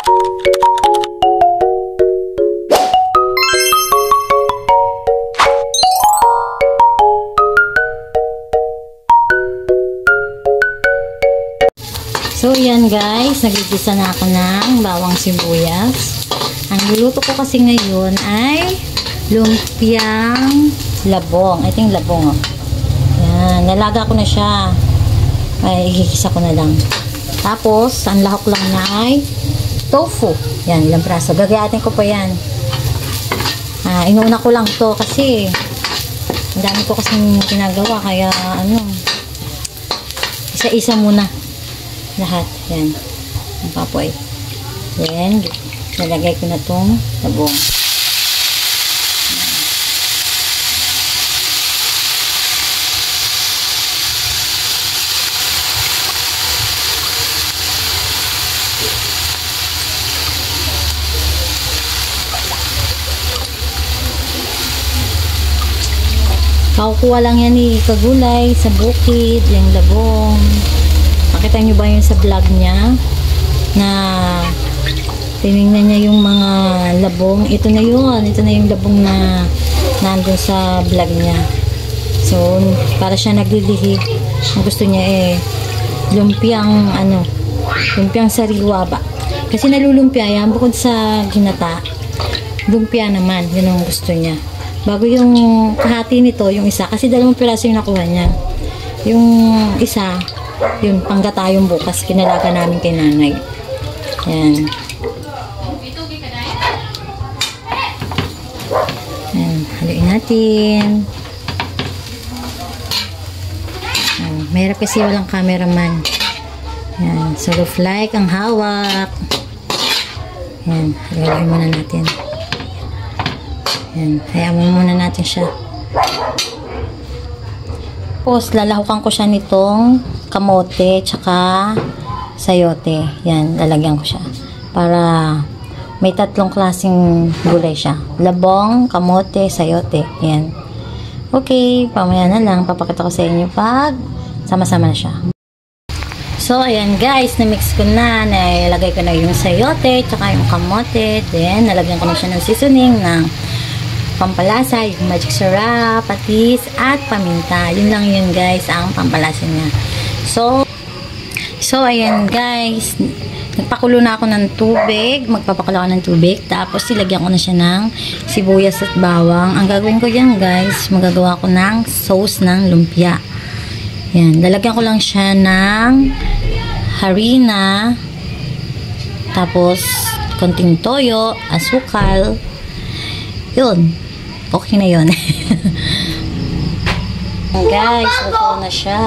So, yan guys, nagigisa na ako ng bawang sibuyas. Ang luluto ko kasi ngayon ay lumpiang labong. Ito yung labong, oh. Yan, nalaga ko na siya. Ay, igigisa ko na lang. Tapos, ang lahok lang na ay tofu. Yan, ilang praso. Gagayatin ko pa yan. Inuuna ko lang to kasi ang dami ko kasing ginagawa. Kaya, isa-isa muna. Lahat. Yan. Ang papoy. Then, nalagay ko na tong labong. Kakukuha lang yan ni Kagulay sa bukid, yung labong. Nakita nyo ba yun sa vlog niya? Na tinignan niya yung mga labong. Ito na yun. Ito na yung labong na nandun sa vlog niya. So, para siya naglilihi. Ang gusto niya lumpiang lumpiang sariwa ba? Kasi nalulumpia yan. Bukod sa ginata, lumpia naman. Yun ang gusto niya. Bago yung kahati nito, yung isa. Kasi 2 piraso yung nakuha niya. Yung isa, yun, panggata yung bukas. Kinalaga namin kay nanay. Yan. Yan. Haluin natin. Yan. Mahirap kasi walang cameraman. Yan. Solo like ang hawak. Yan. Haluin muna natin. Yan. Hayaan mo muna natin siya. Tapos, lalahukan ko siya nitong kamote, tsaka sayote. Yan, lalagyan ko siya. Para may 3 klaseng gulay siya. Labong, kamote, sayote. Yan. Okay, pamaya na lang. Papakita ko sa inyo pag sama-sama na siya. So, ayan guys, na-mix ko na. Nalagay ko na yung sayote, tsaka yung kamote. Then, nalagyan ko na siya ng seasoning ng pampalasa, yung magic sarap, patis, at paminta. Yun lang yun guys, ang pampalasa niya. So ayan guys, nagpakulo na ako ng tubig, magpapakulo ako ng tubig, tapos ilagyan ko na siya ng sibuyas at bawang. Ang gagawin ko yan guys, magagawa ko ng sauce ng lumpia. Yan, lalagyan ko lang siya ng harina, tapos konting toyo, asukal, yun. Okay na yun. Guys, luto na siya.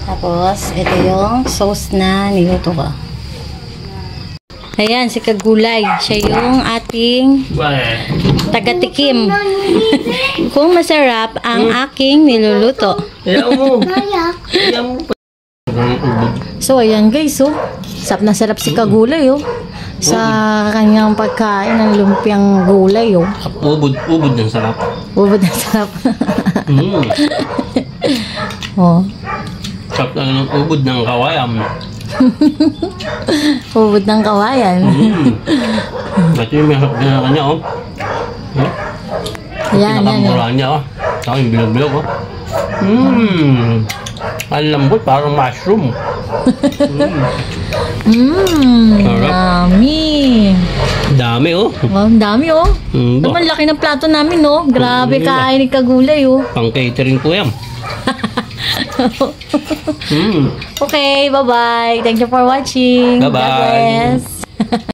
Tapos, ito yung sauce na niluto ko. Ayan, si Kagulay. Siya yung ating taga-tikim. Kung masarap ang aking niluluto. So, ayan guys, oh. Sarap na sarap si Kagulay, oh. Sa kanyang pagkain ng lumpiang gulay, oh. Ubod ng sarap. Ubod ng sarap. Oh. Sarap na ng ubod ng kawayan. Ubod ng kawayan. Ito yung may harap na kanya, oh. Yan, pinakamura niya, oh. Saka yung bilog-bilog, oh. Ang lambot, parang mushroom. Dami. Dami, oh. Oh, dami, oh. Naman laki ng plato namin, oh. Grabe kain ni Kagulay, oh. Pang catering ko yan. Okay, bye-bye. Thank you for watching. Bye-bye. God bless.